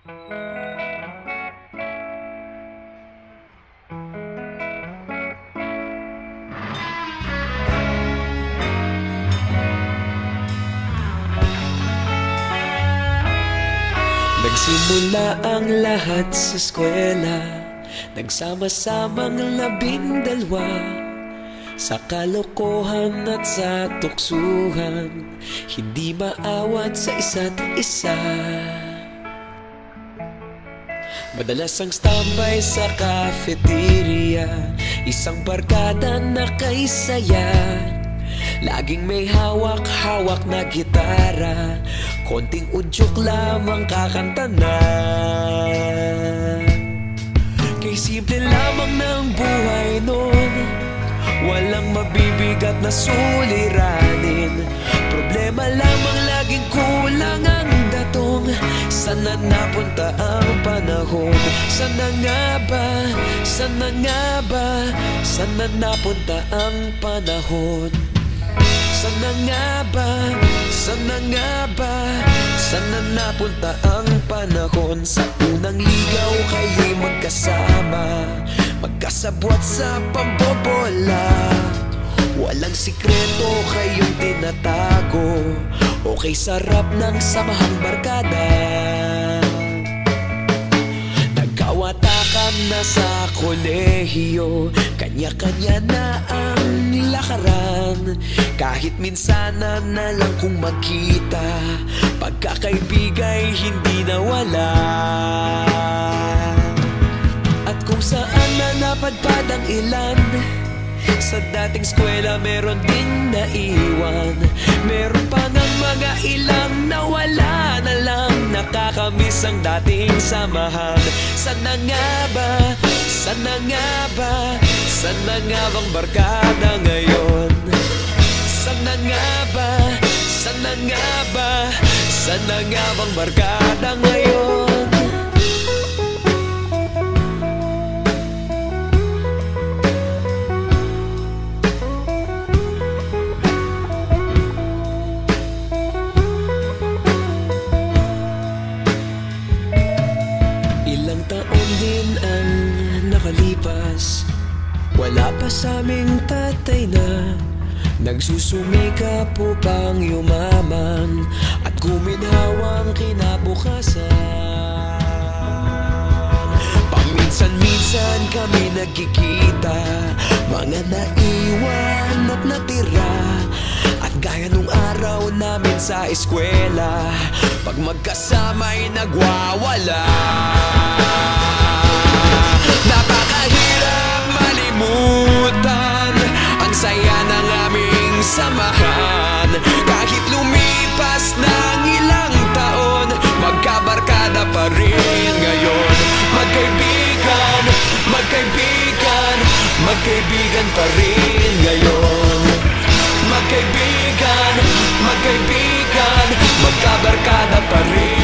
Nagsimula ang lahat sa eskwela, nagsama-samang 12 sa kalokohan at sa tuksuhan, hindi maawat sa isa't isa. Madalas ang standby sa cafeteria, isang barkada na kay saya. Laging may hawak-hawak na gitara, konting udyok lamang kakanta na. Kay simple lamang ng buhay nun, walang mabibigat na suliranin. Problema lamang laging kulang ang datong. Sana napunta ang panahon? Sana nga ba? Sana nga ba? Sana napunta ang panahon? Sana nga ba? Sana nga ba? Sana napunta ang panahon? Sa unang ligaw kayo'y magkasama, magkasabwat sa pambobola. Walang sikreto kayong tinatago, okay sarap ng samahang barkada. Nagkawatakan na sa kolehiyo, kanya-kanya na ang lakaran. Kahit minsan na lang kung magkita, pagkakaibigay hindi nawala. At kung saan na napadpad ang ilan, sa dating eskwela meron ding naiwan. Meron pa ng mga ilang nawala na lang, nakakamiss ang dating samahan. Sana nga ba? Sana nga ba? Sana nga bang barkada ngayon? Sana nga ba? Sana nga ba? Sana nga bang barkada ngayon? Ilang taon din ang nakalipas, wala pa sa aming tatay na nagsusumikap upang yumaman at guminhawang kinabukasan. Paminsan-minsan kami nagkikita, mga naiwan at natira. At gaya nung araw namin sa eskwela, pag magkasama'y nagwawala. Napakahirap malimutan ang saya ng aming samahan. Kahit lumipas ng ilang taon, magkabarkada pa rin ngayon. Magkaibigan, magkaibigan, magkaibigan pa rin ngayon. Magkaibigan, magkaibigan, magkabarkada pa rin.